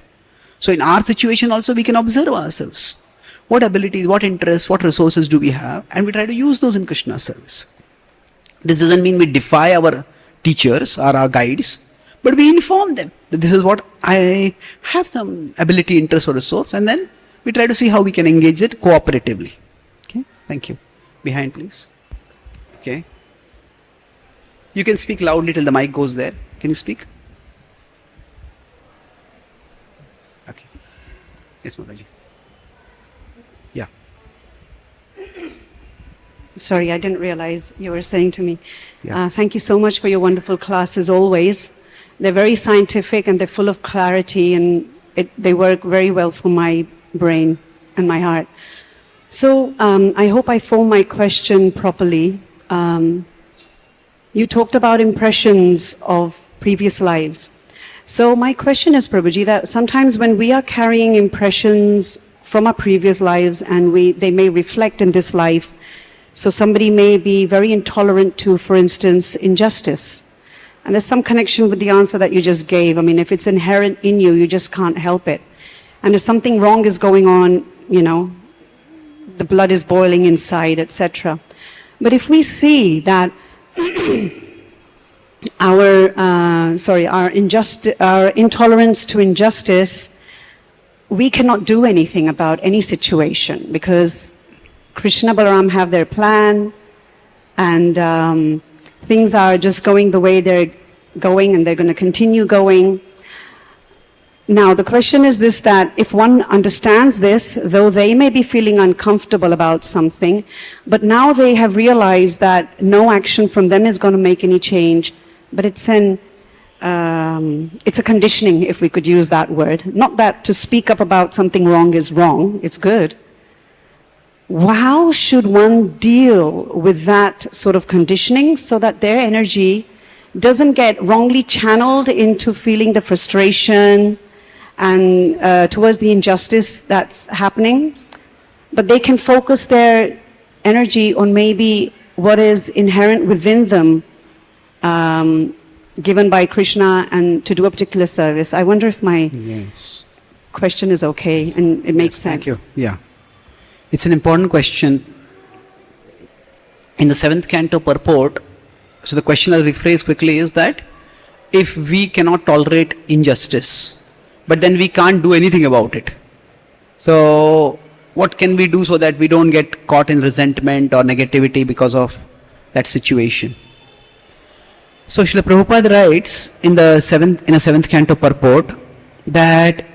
So in our situation also we can observe ourselves. What abilities, what interests, what resources do we have, and we try to use those in Krishna's service. This doesn't mean we defy our teachers or our guides, but we inform them that this is what I have, some ability, interest or resource, and then we try to see how we can engage it cooperatively. Okay, thank you. Behind please. Okay. You can speak loudly till the mic goes there. Can you speak? Okay. Yes, Mataji. Yeah. Sorry, I didn't realize you were saying to me. Yeah. Thank you so much for your wonderful class as always. They're very scientific and they're full of clarity, and they work very well for my brain and my heart. So I hope I form my question properly. You talked about impressions of previous lives. So my question is, Prabhuji, that sometimes when we are carrying impressions from our previous lives and they may reflect in this life, so somebody may be very intolerant to, for instance, injustice. And there's some connection with the answer that you just gave. I mean, if it's inherent in you, you just can't help it. And if something wrong is going on, you know, the blood is boiling inside, etc. But if we see that our intolerance to injustice, we cannot do anything about any situation because Krishna Balaram have their plan, and things are just going the way they're going, and they're going to continue going. Now, the question is this, that if one understands this, though they may be feeling uncomfortable about something, but now they have realized that no action from them is going to make any change, but it's a conditioning, if we could use that word. Not that to speak up about something wrong is wrong, it's good. How should one deal with that sort of conditioning so that their energy doesn't get wrongly channeled into feeling the frustration and towards the injustice that's happening, but they can focus their energy on maybe what is inherent within them, given by Krishna, and to do a particular service? I wonder if my question is okay and it makes sense. Thank you. Yeah. It's an important question. In the 7th canto purport, so the question I'll rephrase quickly is that if we cannot tolerate injustice, but then we can't do anything about it. So what can we do so that we don't get caught in resentment or negativity because of that situation? So Srila Prabhupada writes in a seventh canto purport that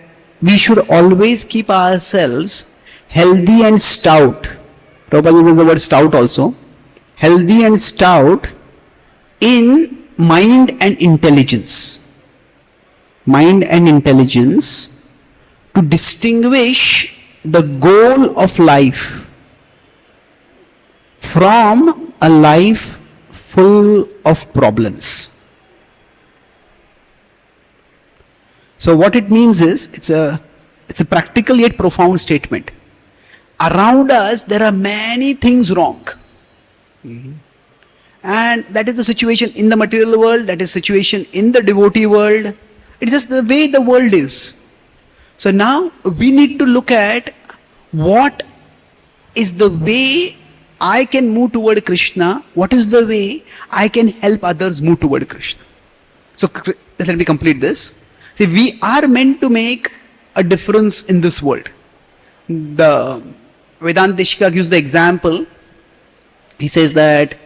we should always keep ourselves healthy and stout. Prabhupada uses the word stout also. Healthy and stout in mind and intelligence. Mind and intelligence to distinguish the goal of life from a life full of problems. So what it means is, it's a practical yet profound statement. Around us there are many things wrong. And that is the situation in the material world, that is the situation in the devotee world. It's just the way the world is. So now we need to look at what is the way I can move toward Krishna, what is the way I can help others move toward Krishna. So let me complete this. See, we are meant to make a difference in this world. The Vedanta Deshika gives the example. He says that,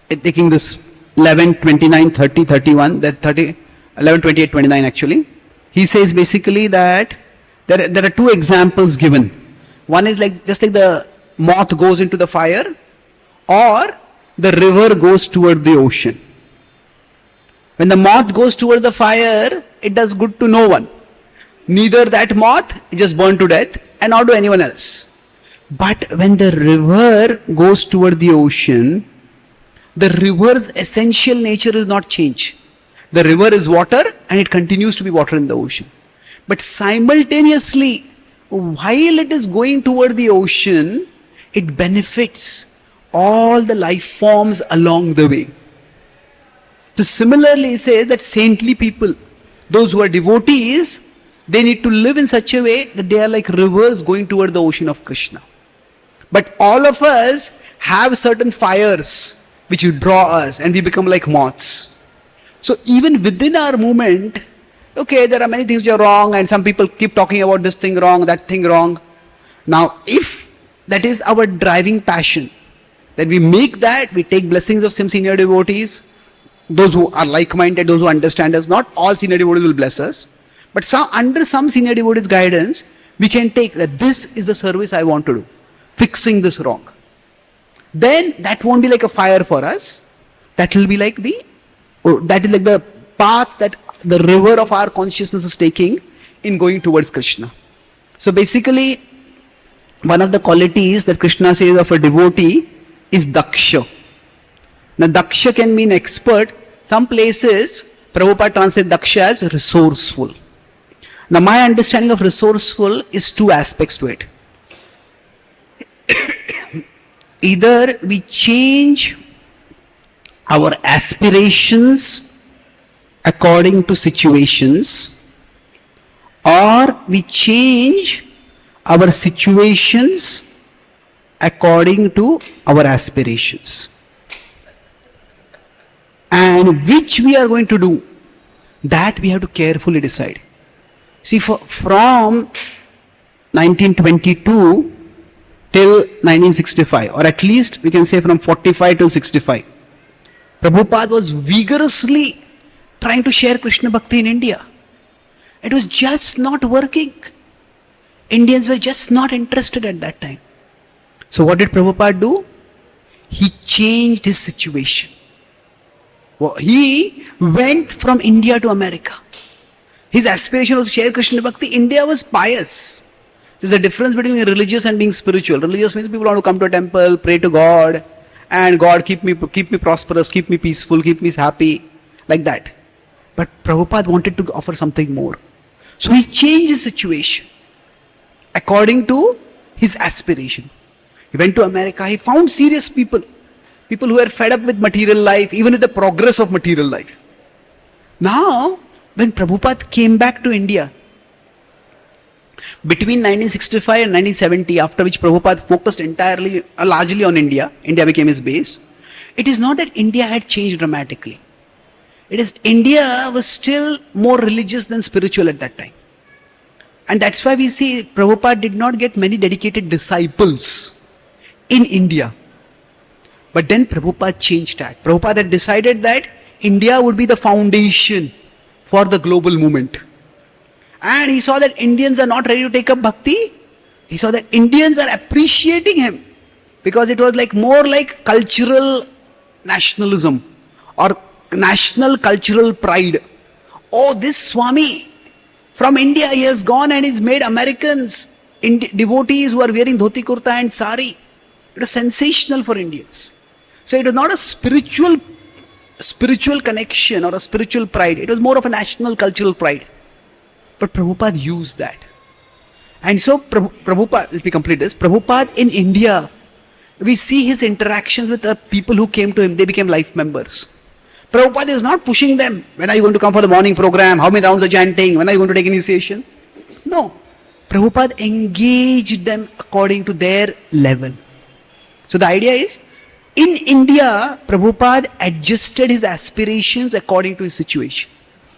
taking this 11, 29, 30, 31, that 30, 11, 28, 29 actually, he says basically that there are two examples given. One is like, just like the moth goes into the fire, or the river goes toward the ocean. When the moth goes toward the fire, it does good to no one. Neither that moth is just burned to death, and nor to anyone else. But when the river goes toward the ocean, the river's essential nature is not changed. The river is water and it continues to be water in the ocean. But simultaneously, while it is going toward the ocean, it benefits all the life forms along the way. So similarly, it says that saintly people, those who are devotees, they need to live in such a way that they are like rivers going toward the ocean of Krishna. But all of us have certain fires which draw us and we become like moths. So even within our movement, okay, there are many things which are wrong and some people keep talking about this thing wrong, that thing wrong. Now, if that is our driving passion, then we make that, we take blessings of some senior devotees, those who are like-minded, those who understand us. Not all senior devotees will bless us, but under some senior devotees' guidance, we can take that this is the service I want to do, fixing this wrong. Then that won't be like a fire for us. That will be like that is like the path that the river of our consciousness is taking in going towards Krishna. So basically, one of the qualities that Krishna says of a devotee is daksha. Now daksha can mean expert. Some places Prabhupada translates daksha as resourceful. Now my understanding of resourceful is two aspects to it. Either we change our aspirations according to situations, or we change our situations according to our aspirations. And which we are going to do, that we have to carefully decide. See, from 1922 till 1965, or at least we can say from 45 till 65, Prabhupada was vigorously trying to share Krishna Bhakti in India. It was just not working. Indians were just not interested at that time. So what did Prabhupada do? He changed his situation. Well, he went from India to America. His aspiration was to share Krishna Bhakti. India was pious. There's a difference between being religious and being spiritual. Religious means people want to come to a temple, pray to God, and God keep me prosperous, keep me peaceful, keep me happy, like that. But Prabhupada wanted to offer something more. So he changed his situation according to his aspiration. He went to America, he found serious people who were fed up with material life, even with the progress of material life. Now, when Prabhupada came back to India, between 1965 and 1970, after which Prabhupada focused largely on India became his base, it is not that India had changed dramatically. It is India was still more religious than spiritual at that time. And that's why we see Prabhupada did not get many dedicated disciples in India. But then Prabhupada changed that. Prabhupada had decided that India would be the foundation for the global movement. And he saw that Indians are not ready to take up bhakti. He saw that Indians are appreciating him. Because it was like more like cultural nationalism or national cultural pride. Oh, this Swami from India, he has gone and he's made Americans devotees who are wearing dhoti kurta and sari. It was sensational for Indians. So it was not a spiritual connection or a spiritual pride. It was more of a national cultural pride. But Prabhupada used that. And so Prabhupada, let me complete this. Prabhupada in India, we see his interactions with the people who came to him. They became life members. Prabhupada is not pushing them. When are you going to come for the morning program? How many rounds are chanting? When are you going to take initiation? No. Prabhupada engaged them according to their level. So the idea is, in India, Prabhupada adjusted his aspirations according to his situation.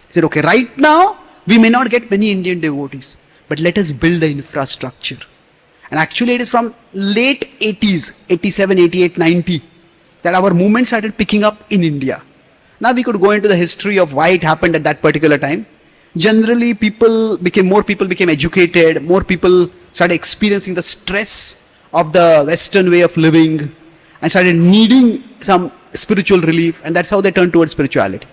He said, okay, right now, we may not get many Indian devotees, but let us build the infrastructure. And actually it is from late 80s, 87, 88, 90, that our movement started picking up in India. Now we could go into the history of why it happened at that particular time. Generally, more people became educated, more people started experiencing the stress of the Western way of living and started needing some spiritual relief, and that's how they turned towards spirituality.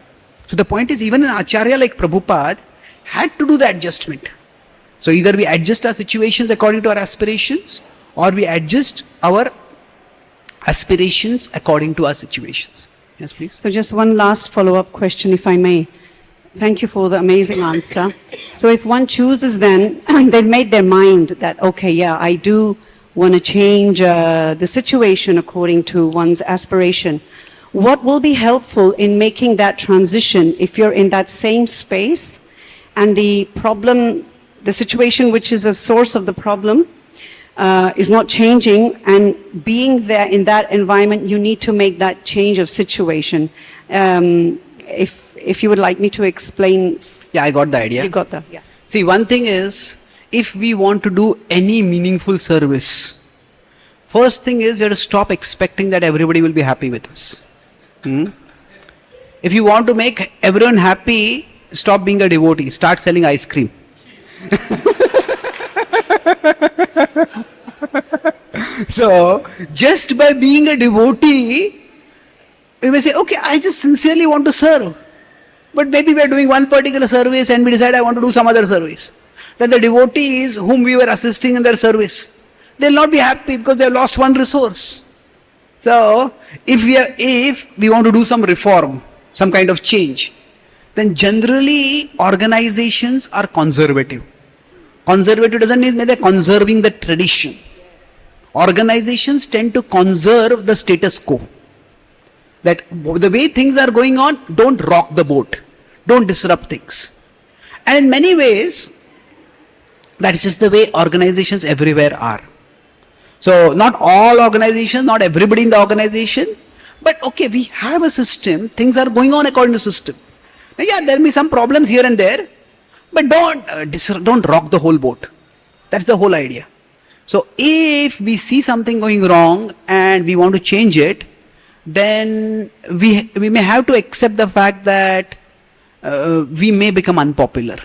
So the point is, even an Acharya like Prabhupada had to do the adjustment. So either we adjust our situations according to our aspirations, or we adjust our aspirations according to our situations. Yes, please. So just one last follow-up question, if I may. Thank you for the amazing answer. So if one chooses then, they've made their mind that, okay, yeah, I do want to change the situation according to one's aspiration. What will be helpful in making that transition if you're in that same space and the problem, the situation which is a source of the problem is not changing, and being there in that environment, you need to make that change of situation. If you would like me to explain. Yeah, I got the idea. You got that, yeah. See, one thing is, if we want to do any meaningful service, first thing is we have to stop expecting that everybody will be happy with us. If you want to make everyone happy, stop being a devotee, start selling ice cream. So, just by being a devotee, you may say, okay, I just sincerely want to serve. But maybe we are doing one particular service and we decide I want to do some other service. Then the devotees whom we were assisting in their service, they'll not be happy because they have lost one resource. So, if we want to do some reform, some kind of change, then generally organizations are conservative. Conservative doesn't mean they're conserving the tradition. Organizations tend to conserve the status quo. That the way things are going on, don't rock the boat. Don't disrupt things. And in many ways, that's just the way organizations everywhere are. So not all organizations, not everybody in the organization, but okay, we have a system, things are going on according to system. Now, yeah, there may be some problems here and there, but don't rock the whole boat. That's the whole idea. So if we see something going wrong and we want to change it, then we may have to accept the fact that we may become unpopular.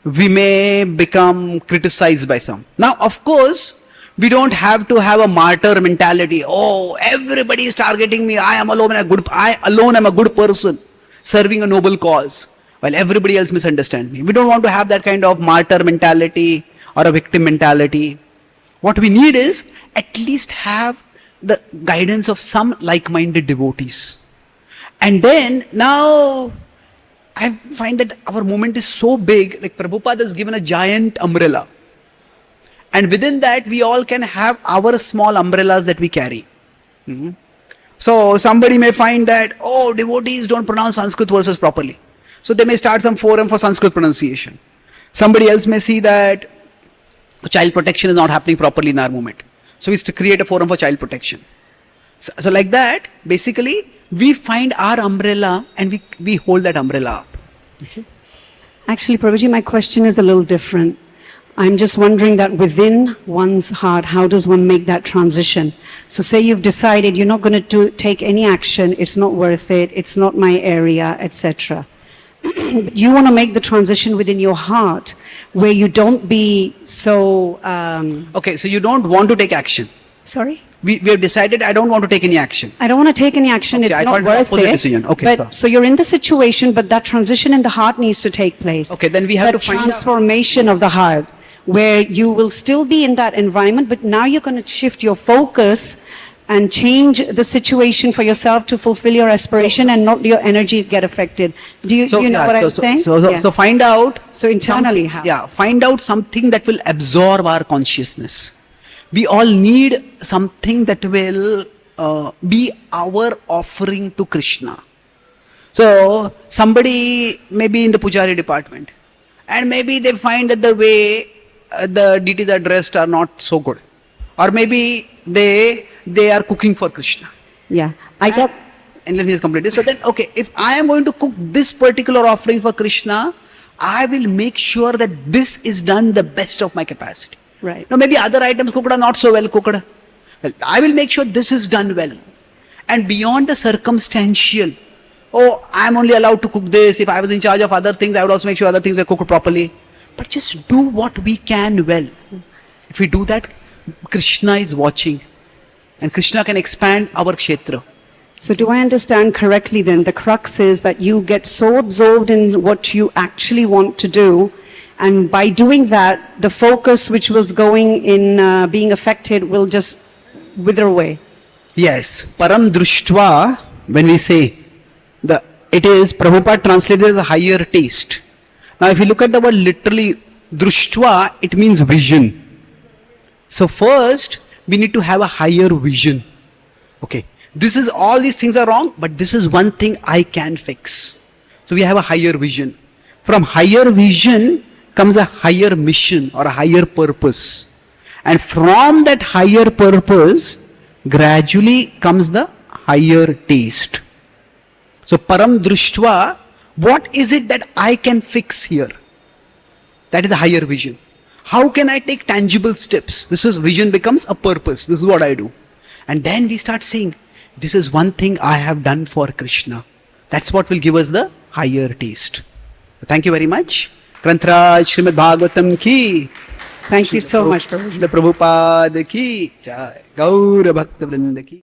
We may become criticized by some. Now, of course, we don't have to have a martyr mentality. Oh, everybody is targeting me. I alone am a good person serving a noble cause, while everybody else misunderstands me. We don't want to have that kind of martyr mentality or a victim mentality. What we need is at least have the guidance of some like-minded devotees. And then now I find that our movement is so big, like Prabhupada has given a giant umbrella. And within that we all can have our small umbrellas that we carry. So somebody may find that, oh, devotees don't pronounce Sanskrit verses properly. So they may start some forum for Sanskrit pronunciation. Somebody else may see that child protection is not happening properly in our movement. So we create a forum for child protection. So like that, basically, we find our umbrella and we hold that umbrella up. Okay. Actually, Prabhuji, my question is a little different. I'm just wondering that within one's heart, how does one make that transition? So say you've decided you're not going to take any action, it's not worth it, it's not my area, etc. You want to make the transition within your heart where you don't be so... Okay, so you don't want to take action. Sorry? We have decided I don't want to take any action. I don't want to take any action, Okay, I it's not thought it was worth opposite it. decision. Okay, but, so you're in the situation, but that transition in the heart needs to take place. Okay, then we have that to find out. transformation of the heart, where you will still be in that environment, but now you're going to shift your focus and change the situation for yourself to fulfill your aspiration and not your energy get affected. Do you know what I'm saying? So find out. So internally how? Yeah, find out something that will absorb our consciousness. We all need something that will be our offering to Krishna. So somebody may be in the Pujari department and maybe they find that the way the deities are dressed are not so good. Or maybe they are cooking for Krishna. Yeah, I get... And let me just complete this. So then, okay, if I am going to cook this particular offering for Krishna, I will make sure that this is done the best of my capacity. Right. Now maybe other items cooked are not so well cooked. Well, I will make sure this is done well. And beyond the circumstantial, oh, I am only allowed to cook this. If I was in charge of other things, I would also make sure other things were cooked properly. But just do what we can well. If we do that, Krishna is watching. And Krishna can expand our kshetra. So do I understand correctly then, the crux is that you get so absorbed in what you actually want to do, and by doing that, the focus which was going in being affected will just wither away. Yes. Param drushtva, when we say, it is, Prabhupada translated as a higher taste. Now if you look at the word literally, drushtva, it means vision. So first, we need to have a higher vision. Okay, all these things are wrong, but this is one thing I can fix. So we have a higher vision. From higher vision comes a higher mission or a higher purpose. And from that higher purpose, gradually comes the higher taste. So param drushtva, what is it that I can fix here? That is the higher vision. How can I take tangible steps? This is vision becomes a purpose. This is what I do. And then we start saying, this is one thing I have done for Krishna. That's what will give us the higher taste. Thank you very much. Grantraj Srimad Bhagavatam ki. Thank you so much, Prabhupada. The Prabhupada ki. Jai. Gaura Bhakta Vrinda ki.